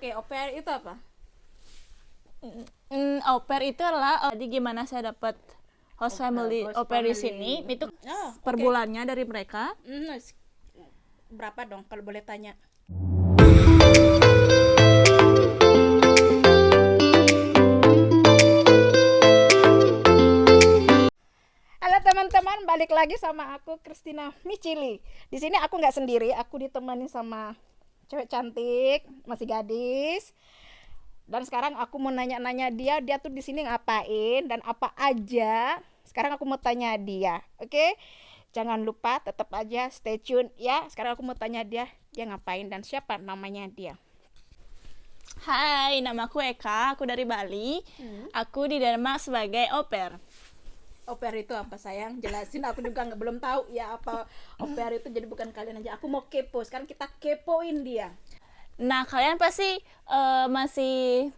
Oke, au pair itu apa? Au pair itu adalah jadi gimana saya dapat host family host au pair di family. sini itu per oke. bulannya dari mereka. Berapa dong kalau boleh tanya? Halo teman-teman, balik lagi sama aku Christina Micili. Di sini aku nggak sendiri, aku ditemani sama cewek cantik, masih gadis. Dan sekarang aku mau nanya-nanya dia tuh di sini ngapain dan apa aja. Sekarang aku mau tanya dia, oke? Jangan lupa tetap aja stay tune ya. Sekarang aku mau tanya dia ngapain dan siapa namanya dia. Hai, nama aku Eka, aku dari Bali. Aku di Denmark sebagai au pair. Au pair itu apa sayang? Jelasin, aku juga belum tahu ya apa au pair itu. Jadi bukan kalian aja, aku mau kepo. Sekarang kita kepoin dia. Nah, kalian pasti masih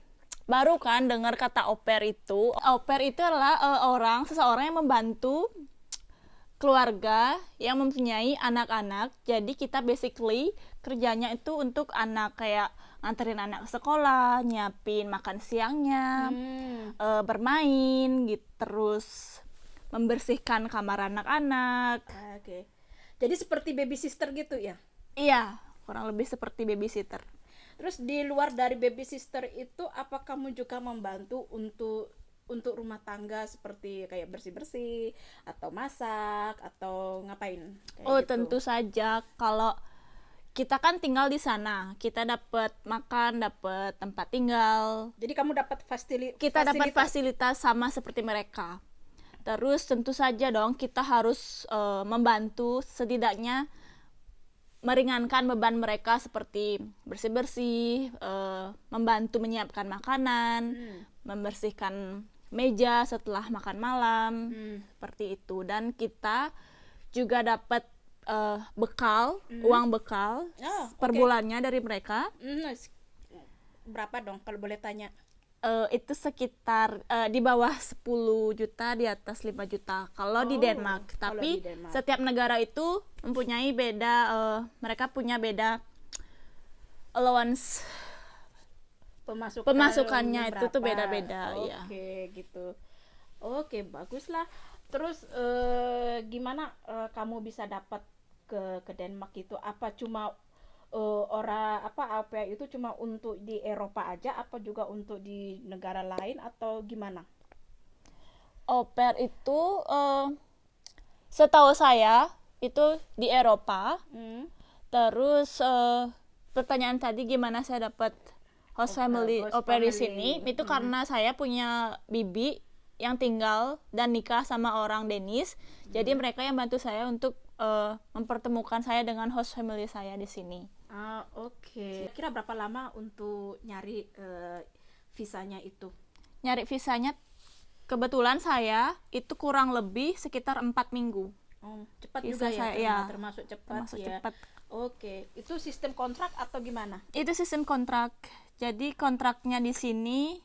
baru kan dengar kata au pair itu. Au pair itu adalah seseorang yang membantu keluarga yang mempunyai anak-anak. Jadi kita basically kerjanya itu untuk anak, kayak nganterin anak ke sekolah, nyiapin makan siangnya, bermain gitu, terus membersihkan kamar anak-anak. Oke. Jadi seperti baby sister gitu ya? Iya, kurang lebih seperti babysitter. Terus di luar dari baby sister itu, apa kamu juga membantu untuk rumah tangga seperti kayak bersih-bersih atau masak atau ngapain kayak gitu? Tentu saja. Kalau kita kan tinggal di sana, kita dapat makan, dapat tempat tinggal. Jadi kamu dapat Kita dapat fasilitas sama seperti mereka. Terus tentu saja dong kita harus membantu, setidaknya meringankan beban mereka seperti bersih-bersih, membantu menyiapkan makanan, membersihkan meja setelah makan malam, seperti itu. Dan kita juga dapat uang bekal per bulannya dari mereka. Berapa dong kalau boleh tanya? Itu sekitar di bawah 10 juta, di atas 5 juta kalau di Denmark. Tapi di Denmark, setiap negara itu mempunyai beda, mereka punya beda allowance, pemasukannya itu tuh beda-beda. Oke, gitu. Oke, baguslah. Terus gimana kamu bisa dapat ke Denmark itu? Apa cuma au pair itu cuma untuk di Eropa aja, apa juga untuk di negara lain atau gimana? Au pair itu setahu saya itu di Eropa. Terus pertanyaan tadi gimana saya dapat host family au pair di sini, itu karena saya punya bibi yang tinggal dan nikah sama orang Danish. Jadi mereka yang bantu saya untuk mempertemukan saya dengan host family saya di sini. Oke. Kira berapa lama untuk nyari visanya itu? Nyari visanya kebetulan saya itu kurang lebih sekitar 4 minggu. Cepat Visa juga saya, ya, ya. termasuk cepat Termasuk ya. cepat. Oke, itu sistem kontrak atau gimana? Itu sistem kontrak. Jadi kontraknya di sini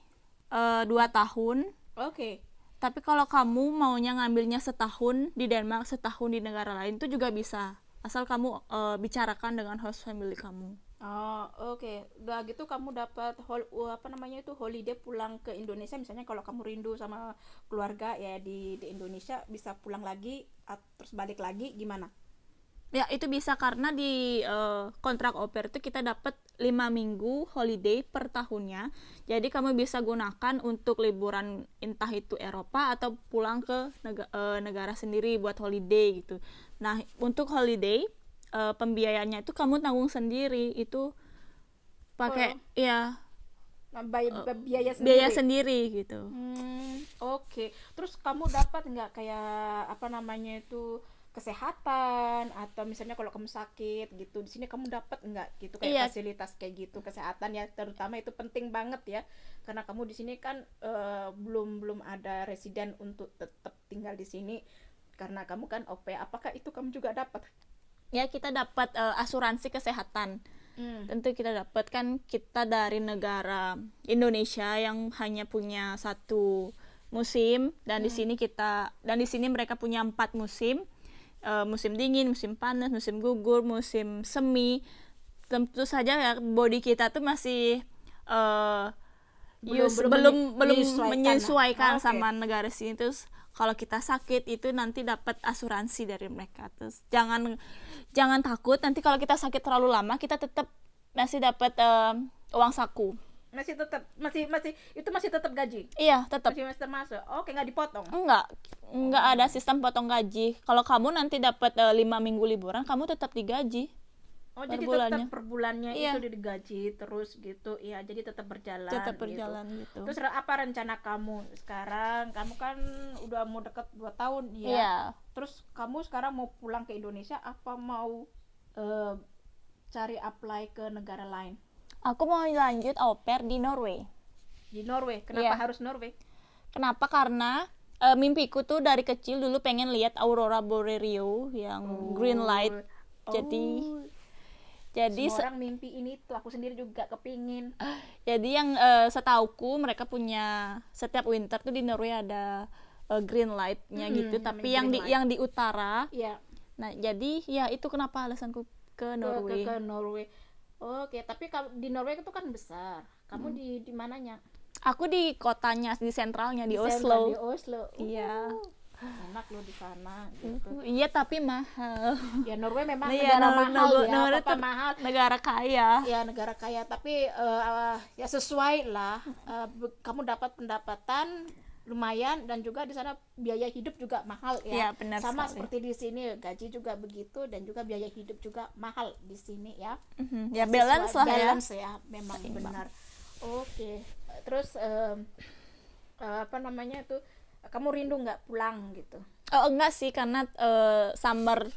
2 tahun. Oke. Tapi kalau kamu maunya ngambilnya setahun di Denmark, setahun di negara lain, itu juga bisa. Asal kamu bicarakan dengan host family kamu. Oke. Udah gitu kamu dapat holiday pulang ke Indonesia, misalnya kalau kamu rindu sama keluarga ya di Indonesia, bisa pulang lagi terus balik lagi gimana? Ya, itu bisa karena di kontrak au pair itu kita dapat 5 minggu holiday per tahunnya. Jadi kamu bisa gunakan untuk liburan, entah itu Eropa atau pulang ke negara sendiri buat holiday gitu. Nah, untuk holiday pembiayaannya itu kamu tanggung sendiri, itu pakai biaya sendiri gitu. Oke. Terus kamu dapat nggak kayak kesehatan, atau misalnya kalau kamu sakit gitu di sini kamu dapat nggak gitu kayak fasilitas kayak gitu kesehatan ya, terutama itu penting banget ya, karena kamu di sini kan belum ada residen untuk tetap tinggal di sini karena kamu kan au pair. Apakah itu kamu juga dapat? Ya, kita dapat asuransi kesehatan. Tentu kita dapat, kan kita dari negara Indonesia yang hanya punya 1 musim, dan di sini mereka punya 4 musim. Musim dingin, musim panas, musim gugur, musim semi. Tentu saja ya, body kita tuh masih belum menyesuaikan menyesuaikan lah. Oke. sama negara sini. Terus kalau kita sakit itu nanti dapat asuransi dari mereka. Terus jangan takut, nanti kalau kita sakit terlalu lama kita tetap masih dapat uang saku. Masih tetap masih tetap gaji. Iya, tetap. Masih termasuk. Oke, nggak dipotong. Enggak ada sistem potong gaji. Kalau kamu nanti dapat 5 minggu liburan, kamu tetap digaji. Oh, Per jadi bulannya. tetap per bulannya Iya. itu digaji terus gitu. Iya, jadi tetap berjalan. Tetap gitu. berjalan gitu. Terus apa rencana kamu sekarang? Kamu kan udah mau deket 2 tahun ya. Iya. Terus kamu sekarang mau pulang ke Indonesia apa mau cari apply ke negara lain? Aku mau lanjut au pair di Norway. Di Norway. Kenapa Iya. harus Norway? Kenapa? Karena mimpiku tuh dari kecil dulu pengen lihat aurora boreal yang green light. Jadi semua orang mimpi ini tuh, aku sendiri juga kepingin. Jadi yang setauku mereka punya setiap winter tuh di Norway ada green light-nya gitu, tapi yang green light. yang di utara. Iya. Nah, jadi ya itu kenapa alasanku ke Norway. Ke Norway. Oke, tapi di Norway itu kan besar. Kamu di mananya? Aku di kotanya, di sentralnya, di Di Oslo. Oslo. Iya. Enak loh di sana gitu. Iya, tapi mahal. Ya Norway memang Iya, negara mahal ya, Norway apa tuh mahal. negara kaya. Ya negara kaya, tapi ya sesuai lah. Kamu dapat pendapatan lumayan dan juga di sana biaya hidup juga mahal ya. Iya, benar Sama sekali. seperti di sini, gaji juga begitu dan juga biaya hidup juga mahal di sini ya. Ya balance lah ya. Balance ya, memang benar. Oke. Terus apa namanya itu? Kamu rindu nggak pulang gitu? Oh, enggak sih, karena summer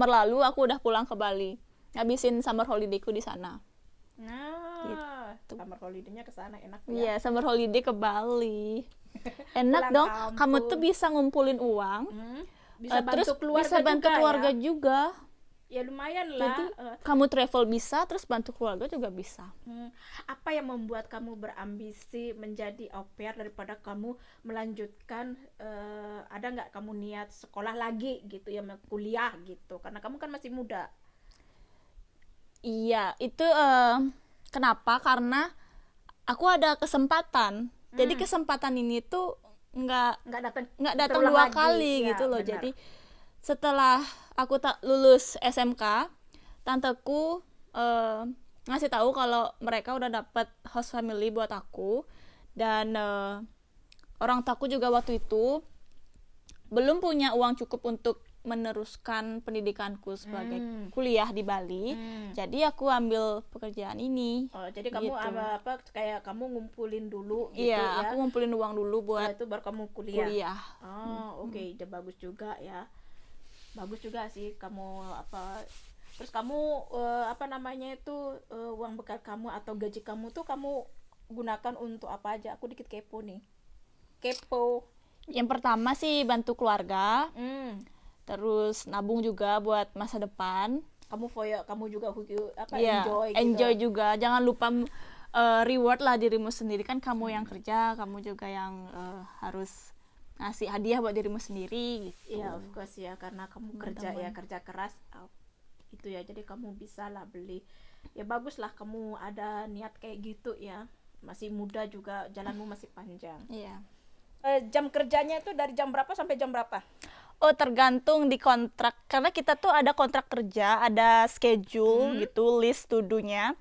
lalu aku udah pulang ke Bali. Ngabisin summer holidayku di sana. Nah, summer holiday-nya ke sana enak ya. Iya, summer holiday ke Bali. Enak Pulang dong. kampung. Kamu tuh bisa ngumpulin uang. Bisa bantu Terus keluarga bisa bantu juga keluarga ya. juga. Ya lumayan lah. Jadi kamu travel bisa, terus bantu keluarga juga bisa. Apa yang membuat kamu berambisi menjadi au pair daripada kamu melanjutkan ada nggak kamu niat sekolah lagi gitu ya, kuliah gitu? Karena kamu kan masih muda. Iya, itu kenapa? Karena aku ada kesempatan. Jadi kesempatan ini tuh nggak datang terulang dua lagi. kali Ya, gitu loh. benar. Jadi setelah aku tak lulus SMK, tanteku ngasih tahu kalau mereka udah dapat host family buat aku, dan orang tuaku juga waktu itu belum punya uang cukup untuk meneruskan pendidikanku sebagai kuliah di Bali. Jadi aku ambil pekerjaan ini. Oh, jadi kamu Gitu. apa kayak kamu ngumpulin dulu gitu Iya, ya. aku ngumpulin uang dulu Setelah buat itu baru kamu kuliah. kuliah. Oh, oke, ide bagus juga ya. Bagus juga sih kamu apa. Terus kamu apa namanya itu uang bekal kamu atau gaji kamu tuh kamu gunakan untuk apa aja? Aku dikit kepo nih. Kepo. Yang pertama sih bantu keluarga, Hmm. terus nabung juga buat masa depan. Kamu juga apa Iya, enjoy gitu. enjoy juga. Jangan lupa reward lah dirimu sendiri, kan kamu yang kerja, kamu juga yang harus ngasih hadiah buat dirimu sendiri gitu. Iya, of course ya, karena kamu kerja ya, kerja keras itu ya, jadi kamu bisa lah beli. Ya bagus lah kamu ada niat kayak gitu ya. Masih muda juga, jalanmu masih panjang. Iya. Jam kerjanya itu dari jam berapa sampai jam berapa? Oh, tergantung di kontrak. Karena kita tuh ada kontrak kerja, ada schedule gitu, list to do-nya.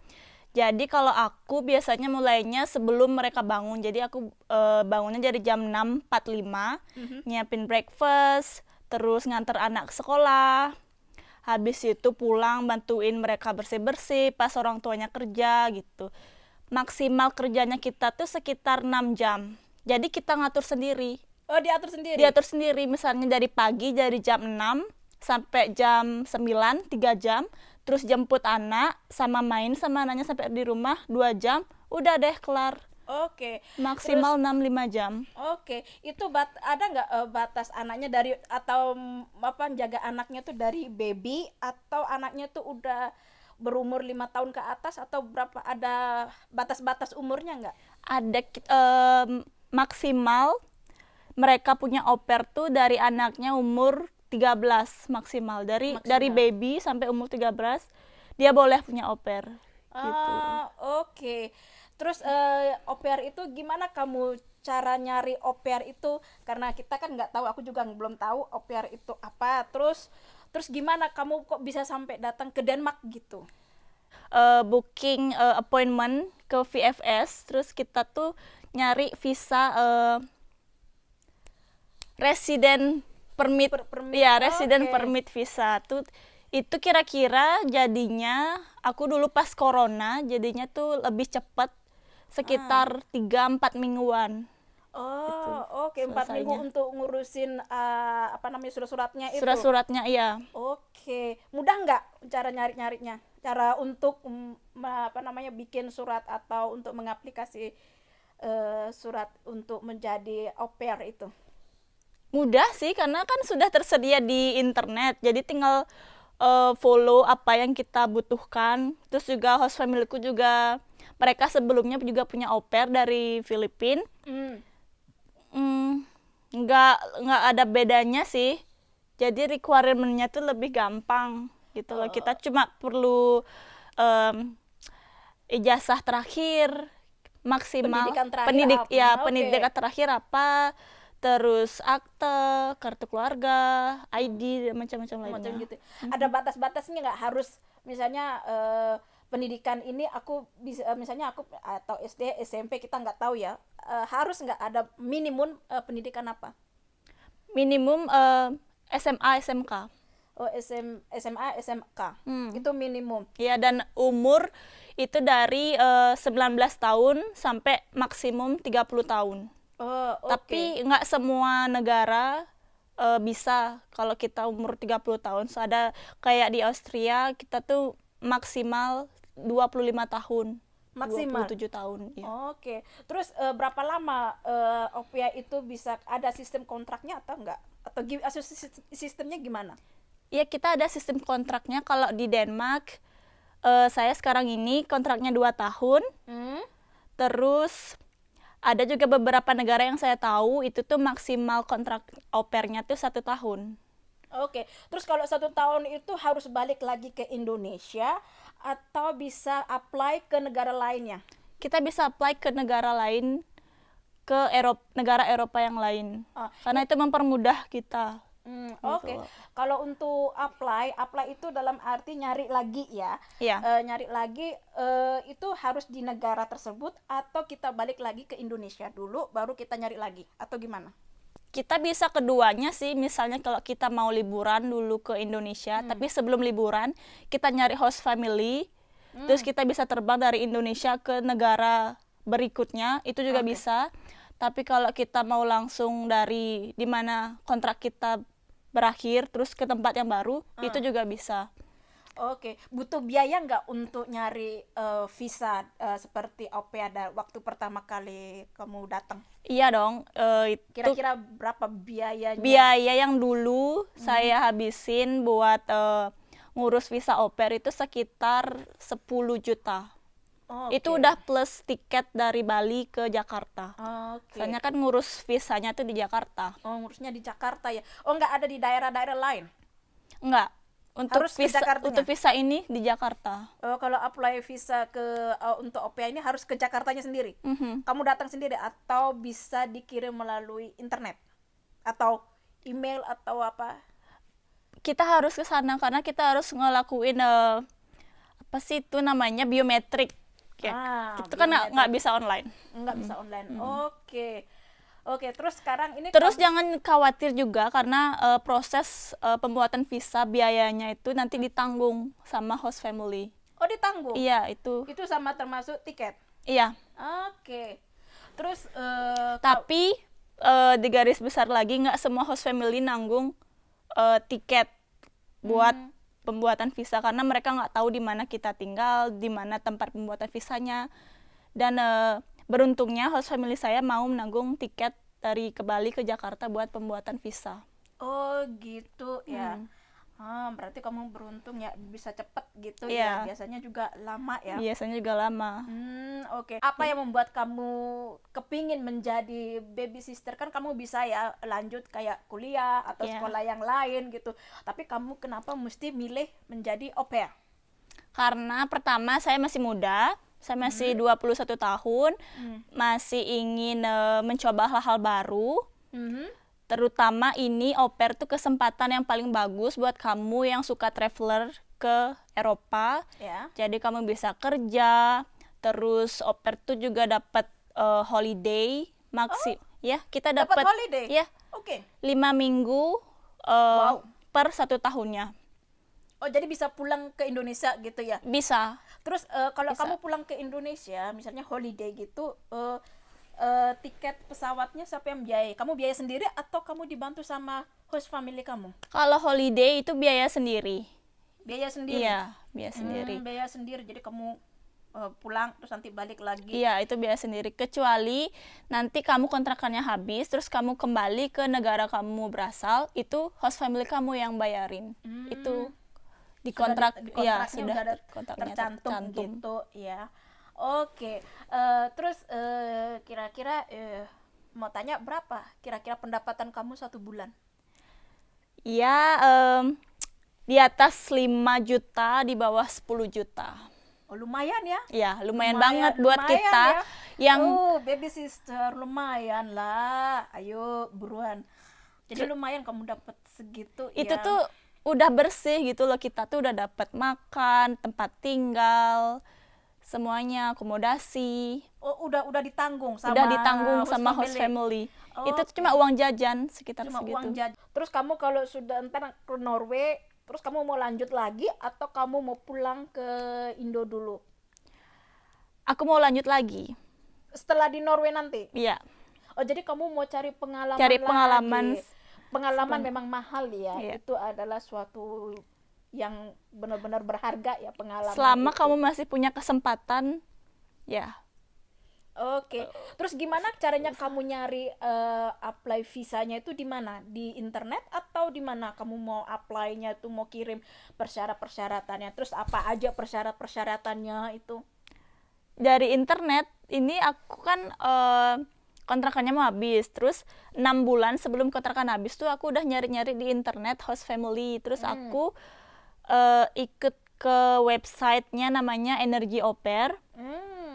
Jadi kalau aku biasanya mulainya sebelum mereka bangun. Jadi aku bangunnya dari jam 6.45, nyiapin breakfast, terus nganter anak ke sekolah. Habis itu pulang bantuin mereka bersih-bersih pas orang tuanya kerja gitu. Maksimal kerjanya kita tuh sekitar 6 jam. Jadi kita ngatur sendiri. Oh, diatur sendiri? Diatur sendiri, misalnya dari pagi dari jam 6 sampai jam 9, 3 jam. Terus jemput anak, sama main sama anaknya sampai di rumah 2 jam. Udah deh kelar. Oke. Maksimal 6-5 jam. Oke, itu ada nggak batas anaknya dari atau apa jaga anaknya tuh dari baby atau anaknya tuh udah berumur 5 tahun ke atas atau berapa, ada batas-batas umurnya nggak? Ada maksimal mereka punya au pair tuh dari anaknya umur 13 maksimal. Dari baby sampai umur 13 dia boleh punya au pair. Gitu. Oke. Oke. Terus au pair itu gimana kamu cara nyari au pair itu? Karena kita kan nggak tahu, aku juga belum tahu au pair itu apa. Terus gimana kamu kok bisa sampai datang ke Denmark gitu? Booking appointment ke VFS, terus kita tuh nyari visa resident permit, Permit. ya resident Oke. permit visa tuh. Itu kira-kira jadinya aku dulu pas corona jadinya tuh lebih cepat, sekitar 3-4 mingguan itu Oh, oke, 4 minggu selesainya. untuk ngurusin apa namanya surat-suratnya itu. Surat-suratnya iya. Oke, mudah nggak cara nyari-nyarinya? Cara untuk apa namanya bikin surat atau untuk mengaplikasi surat untuk menjadi au pair itu? Mudah sih karena kan sudah tersedia di internet. Jadi tinggal follow apa yang kita butuhkan. Terus juga host familyku juga mereka sebelumnya juga punya au pair dari Filipina. Hmm. Nggak ada bedanya sih. Jadi requirement-nya tuh lebih gampang gitu loh. Kita cuma perlu em, ijazah terakhir maksimal, Pendidikan terakhir apa? ya Oke. pendidikan terakhir apa, terus akte, kartu keluarga, ID dan macam-macam Macam lainnya. gitu. Ada batas-batasnya nggak, harus misalnya pendidikan ini aku bisa misalnya aku atau SD SMP kita nggak tahu ya, harus nggak ada minimum pendidikan apa? Minimum SMA SMK. Oh, SMA SMK itu minimum. Ya, dan umur itu dari 19 tahun sampai maksimum 30 tahun. Oh, oke. Tapi nggak semua negara bisa kalau kita umur 30 tahun. So, ada kayak di Austria kita tuh maksimal 25 tahun. Maksimal. 27 tahun, ya. Oke. Terus berapa lama au pair itu bisa, ada sistem kontraknya atau enggak? Atau sistemnya gimana? Ya, kita ada sistem kontraknya. Kalau di Denmark, saya sekarang ini kontraknya 2 tahun. Terus ada juga beberapa negara yang saya tahu itu tuh maksimal kontrak au pair-nya tuh 1 tahun. Oke. Terus kalau 1 tahun itu harus balik lagi ke Indonesia atau bisa apply ke negara lainnya? Kita bisa apply ke negara lain, ke negara Eropa yang lain. Karena itu mempermudah kita. Oke. Kalau untuk apply itu dalam arti nyari lagi ya. Iya. Nyari lagi itu harus di negara tersebut atau kita balik lagi ke Indonesia dulu baru kita nyari lagi atau gimana? Kita bisa keduanya sih. Misalnya kalau kita mau liburan dulu ke Indonesia, tapi sebelum liburan kita nyari host family, terus kita bisa terbang dari Indonesia ke negara berikutnya, itu juga bisa. Tapi kalau kita mau langsung dari di mana kontrak kita berakhir terus ke tempat yang baru, itu juga bisa. Oke, butuh biaya nggak untuk nyari visa seperti au pair waktu pertama kali kamu datang? Iya dong. Itu Kira-kira berapa biayanya? biaya yang dulu saya habisin buat ngurus visa au pair itu sekitar 10 juta. Oke. Itu udah plus tiket dari Bali ke Jakarta. Oke. Soalnya kan ngurus visanya tuh di Jakarta. Oh, ngurusnya di Jakarta ya. Oh, nggak ada di daerah-daerah lain? Enggak. Untuk Harus ke Jakartanya? untuk visa ini di Jakarta. Oh, kalau apply visa untuk au pair ini harus ke Jakartanya sendiri? Kamu datang sendiri atau bisa dikirim melalui internet? Atau email atau apa? Kita harus ke sana karena kita harus ngelakuin apa sih itu namanya, biometrik. Ya. Itu kan nggak bisa online. Nggak bisa online. Oke. Oke, terus sekarang ini Terus jangan khawatir juga karena proses pembuatan visa biayanya itu nanti ditanggung sama host family. Oh, ditanggung? Iya, itu. Itu sama termasuk tiket? Iya. Oke. Terus Tapi di garis besar lagi nggak semua host family nanggung tiket buat pembuatan visa karena mereka nggak tahu di mana kita tinggal, di mana tempat pembuatan visanya. Dan beruntungnya host family saya mau menanggung tiket dari ke Bali ke Jakarta buat pembuatan visa. oh gitu ya. Berarti kamu beruntung ya, bisa cepet gitu Iya. ya. Biasanya juga lama ya. Biasanya juga lama. Oke. Apa yang membuat kamu kepingin menjadi baby sister? Kan kamu bisa ya lanjut kayak kuliah atau Iya. sekolah yang lain gitu. Tapi kamu kenapa mesti milih menjadi au pair? Karena pertama saya masih muda, saya masih 21 tahun, masih ingin mencoba hal-hal baru. Terutama ini au pair tuh kesempatan yang paling bagus buat kamu yang suka traveler ke Eropa. Ya. Jadi kamu bisa kerja, terus au pair tuh juga dapat holiday ya, kita Dapat dapat holiday? ya Oke. 5 minggu Wow. per 1 tahunnya. Oh, jadi bisa pulang ke Indonesia gitu ya? Bisa. Terus kalau Bisa. kamu pulang ke Indonesia, misalnya holiday gitu, tiket pesawatnya siapa yang biayai? Kamu biaya sendiri atau kamu dibantu sama host family kamu? Kalau holiday itu biaya sendiri. Biaya sendiri? Iya, biaya sendiri. Biaya sendiri, jadi kamu pulang terus nanti balik lagi. Iya, itu biaya sendiri. Kecuali nanti kamu kontrakannya habis, terus kamu kembali ke negara kamu berasal, itu host family kamu yang bayarin. Itu di kontrak, Kontraknya sudah udah ada kontraknya tercantum gitu ya. Oke. Terus kira-kira mau tanya berapa kira-kira pendapatan kamu 1 bulan? Iya, di atas 5 juta, di bawah 10 juta. Oh, lumayan ya? Ya, lumayan banget buat lumayan kita ya. yang Baby sister, lumayan lah. Ayo buruan. Jadi lumayan kamu dapat segitu itu ya. tuh udah bersih gitu loh, kita tuh udah dapat makan, tempat tinggal, semuanya, akomodasi. Oh, udah ditanggung sama Udah ditanggung sama host family. Oh, Itu tuh cuma uang jajan sekitar cuma segitu. uang jajan. Terus kamu kalau sudah entar ke Norway, terus kamu mau lanjut lagi atau kamu mau pulang ke Indo dulu? Aku mau lanjut lagi. Setelah di Norway nanti? Iya. Oh, jadi kamu mau cari pengalaman Cari pengalaman. lagi. Pengalaman memang mahal ya. Iya. Itu adalah suatu yang benar-benar berharga ya, pengalaman Selama itu. kamu masih punya kesempatan, ya. Oke. Terus gimana caranya kamu nyari apply visanya itu di mana? Di internet atau di mana kamu mau apply-nya itu, mau kirim persyaratan-persyaratannya? Terus apa aja persyaratan-persyaratannya itu? Dari internet, ini aku kan kontrakannya mau habis. Terus 6 bulan sebelum kontrakan habis tuh aku udah nyari-nyari di internet host family. Terus aku ikut ke websitenya namanya Energy Au Pair.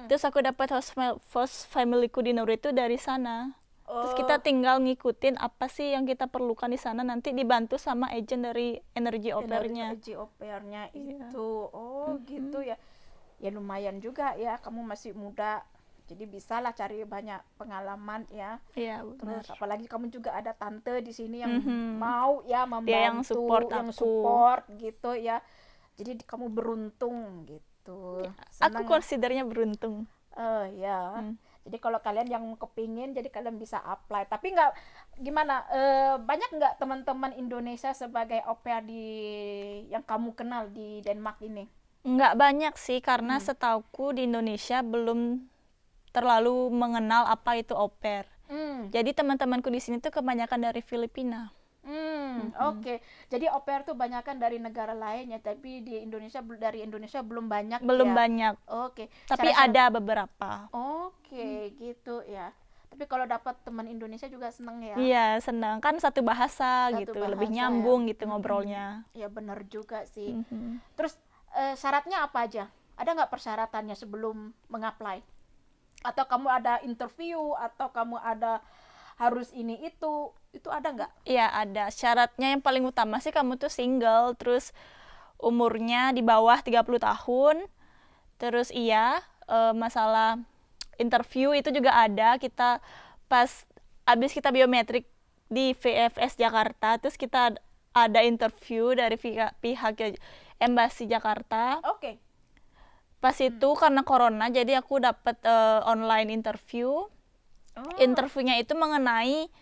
Terus aku dapat host familyku di Norway itu dari sana. Terus kita tinggal ngikutin apa sih yang kita perlukan di sana, nanti dibantu sama agent dari Energy Au Pair-nya. Energy Au Pair-nya itu. Oh, gitu ya. Ya lumayan juga ya, kamu masih muda. Jadi bisalah cari banyak pengalaman ya. Iya, benar. Terus apalagi kamu juga ada tante di sini yang mau ya membantu, Dia yang support yang aku. support gitu ya. Jadi kamu beruntung gitu. Aku considernya beruntung. Ya. Jadi kalau kalian yang kepingin, jadi kalian bisa apply. Tapi nggak gimana? Banyak nggak teman-teman Indonesia sebagai au pair yang kamu kenal di Denmark ini? Nggak banyak sih, karena setauku di Indonesia belum terlalu mengenal apa itu au pair. Jadi teman-temanku di sini tuh kebanyakan dari Filipina. Oke. Jadi au pair tuh banyakan dari negara lain ya, tapi dari Indonesia belum banyak Belum ya. banyak, Oke. tapi ada beberapa. Oke, gitu ya. Tapi kalau dapat teman Indonesia juga seneng ya. Iya, senang kan, satu bahasa Satu gitu, bahasa lebih ya. nyambung gitu ngobrolnya. Ya benar juga sih. Terus syaratnya apa aja? Ada nggak persyaratannya sebelum mengapply? Atau kamu ada interview, atau kamu ada harus ini itu ada nggak? Iya, ada. Syaratnya yang paling utama sih kamu tuh single, terus umurnya di bawah 30 tahun. Terus masalah interview itu juga ada. Kita pas abis kita biometrik di VFS Jakarta, terus kita ada interview dari pihak Embasi Jakarta. Oke. Pas itu karena corona, jadi aku dapat online interview. Interviewnya itu mengenai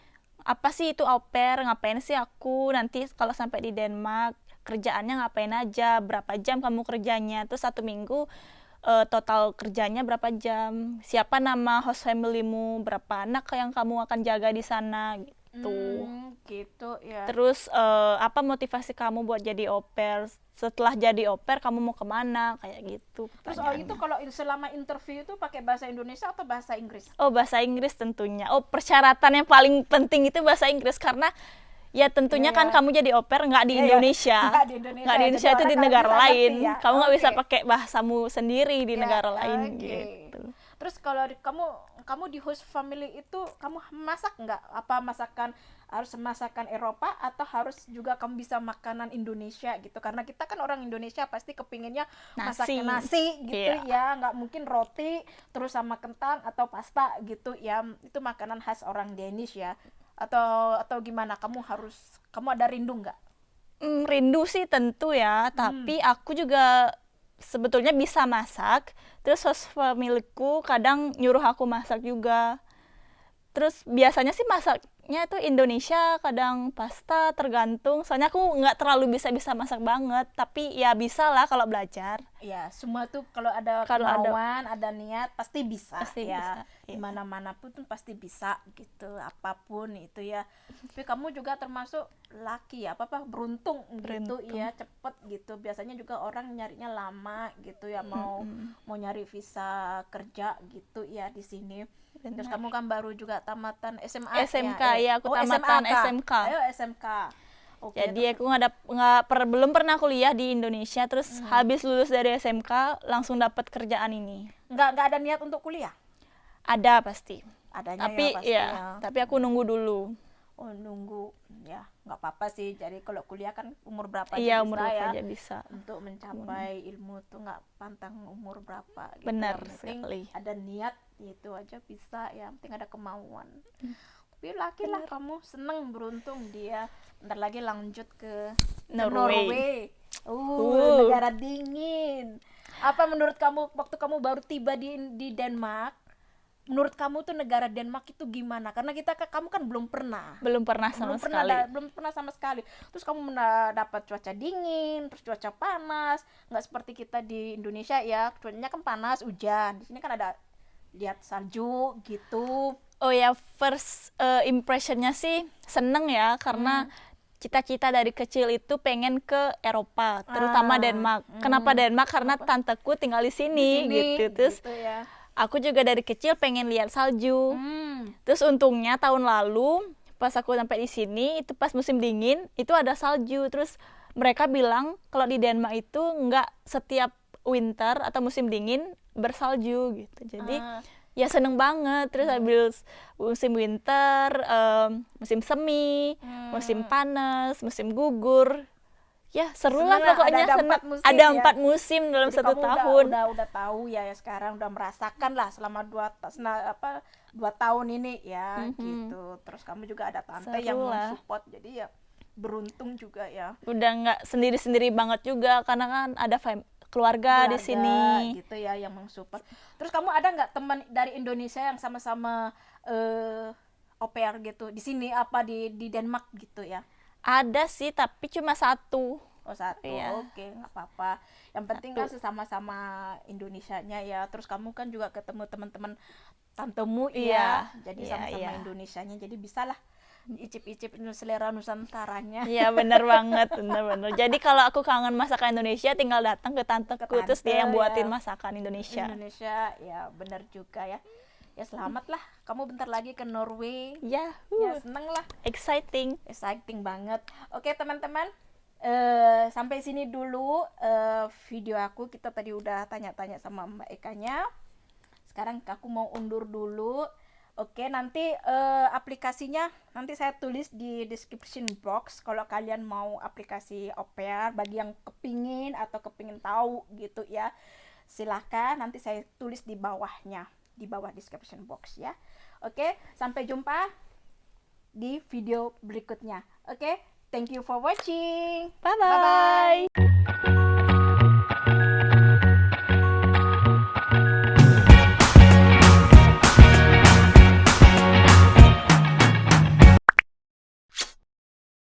apa sih itu au pair, ngapain sih aku nanti kalau sampai di Denmark, kerjaannya ngapain aja, berapa jam kamu kerjanya, terus 1 minggu total kerjanya berapa jam, siapa nama host familymu, berapa anak yang kamu akan jaga di sana gitu. Gitu ya. Terus apa motivasi kamu buat jadi au pair, setelah jadi au pair kamu mau kemana, kayak gitu. Terus itu kalau selama interview itu pakai bahasa Indonesia atau bahasa Inggris? Oh, bahasa Inggris tentunya. Oh, persyaratan yang paling penting itu bahasa Inggris, karena Ya tentunya Iya, kan ya. kamu jadi au pair nggak di Iya, iya. Indonesia. Nggak di Indonesia, Nggak di jadi Indonesia, itu orang di nggak negara bisa ngerti lain. ya. Kamu nggak bisa Oke. pakai bahasamu sendiri di Ya, negara lain oke. gitu. Terus kalau kamu di host family itu kamu masak nggak? Apa masakan harus masakan Eropa atau harus juga kamu bisa makanan Indonesia gitu? Karena kita kan orang Indonesia pasti kepinginnya masak Nasi. nasi gitu Iya. ya, nggak mungkin roti terus sama kentang atau pasta gitu ya. Itu makanan khas orang Danish ya. Atau gimana? Kamu ada rindu nggak? Rindu sih tentu ya, tapi aku juga sebetulnya bisa masak. Terus host familyku kadang nyuruh aku masak juga. Terus biasanya sih masaknya itu Indonesia, kadang pasta, tergantung. Soalnya aku nggak terlalu bisa masak banget, tapi ya bisa lah kalau belajar. Ya, semua tuh kalau ada Kalau ada- kemauan, ada niat pasti bisa Pasti ya. bisa, iya. Dimana-mana pun tuh pasti bisa gitu, apapun itu ya. Tapi kamu juga termasuk laki ya, apa beruntung gitu Beruntung. ya, cepet gitu. Biasanya juga orang nyarinya lama gitu ya, mau nyari visa kerja gitu ya di sini. Terus Benar. kamu kan baru juga tamatan SMA SMK, ya? ya, aku tamatan SMA, Kak. SMK. Ayo SMK. Oke, Jadi terus- aku belum pernah kuliah di Indonesia, terus habis lulus dari SMK langsung dapat kerjaan ini. nggak ada niat untuk kuliah? Ada pasti. Adanya Tapi ya pasti ya, ya. tapi aku nunggu dulu. Oh, nunggu ya, nggak apa-apa sih. Jadi kalau kuliah kan umur berapa Iya, aja umur bisa berapa ya. aja bisa. Untuk mencapai ilmu tuh nggak pantang umur berapa gitu. Benar Yang penting sekali. ada niat itu aja bisa ya, yang penting ada kemauan. Tapi laki lah kamu seneng, beruntung dia. Bentar lagi lanjut ke Norway. negara dingin. Apa menurut kamu waktu kamu baru tiba di Denmark? Menurut kamu tuh negara Denmark itu gimana? Karena kamu kan belum pernah. Belum pernah sama sekali. Belum pernah sama sekali. Terus kamu dapat cuaca dingin, terus cuaca panas, nggak seperti kita di Indonesia ya, cuacanya kan panas, hujan. Di sini kan ada lihat salju gitu. Oh ya, first impressionnya sih seneng ya, karena cita-cita dari kecil itu pengen ke Eropa, terutama Denmark. Kenapa Denmark? Karena tanteku tinggal di sini, gitu. Terus gitu ya. aku juga dari kecil pengen lihat salju. Terus untungnya tahun lalu pas aku sampai di sini itu pas musim dingin itu ada salju. Terus mereka bilang kalau di Denmark itu nggak setiap winter atau musim dingin bersalju gitu. Jadi ya seneng banget. Terus habis musim winter, musim semi, musim panas, musim gugur. Ya seru lah Seneng lah, pokoknya. ada Seneng. 4 musim Ada ya. 4 musim dalam Jadi satu kamu tahun. udah tahu ya, sekarang udah merasakan lah selama 2 tahun ini ya gitu. Terus kamu juga ada tante Seru yang lah. mensupport, jadi ya beruntung juga ya. Udah nggak sendiri-sendiri banget juga karena kan ada keluarga di sini. Gitu ya yang mensupport. Terus kamu ada nggak teman dari Indonesia yang sama-sama au pair gitu di sini, apa di Denmark gitu ya? Ada sih, tapi cuma satu. Oh, satu. Iya. Oke, nggak apa-apa. Yang penting kan sesama-sama Indonesianya ya. Terus kamu kan juga ketemu teman-teman tantemu Iya. ya. Jadi Iya, sama-sama iya. Indonesianya. Jadi bisalah icip-icip selera Nusantaranya. Iya bener banget, bener. Jadi kalau aku kangen masakan Indonesia tinggal datang ke tanteku, Ke terus tante, dia yang buatin ya. masakan Indonesia. Indonesia ya, bener juga ya. Ya selamat lah. Kamu bentar lagi ke Norway. Ya, Ya seneng lah. exciting. Exciting banget. Oke teman-teman, sampai sini dulu video aku. Kita tadi udah tanya-tanya sama Mbak Ekanya. Sekarang aku mau undur dulu. Oke, nanti aplikasinya nanti saya tulis di description box. Kalau kalian mau aplikasi au pair, bagi yang kepingin atau kepingin tahu gitu ya, silahkan nanti saya tulis di bawahnya, di bawah description box ya. Oke, sampai jumpa di video berikutnya. Oke, thank you for watching. Bye-bye. Bye-bye.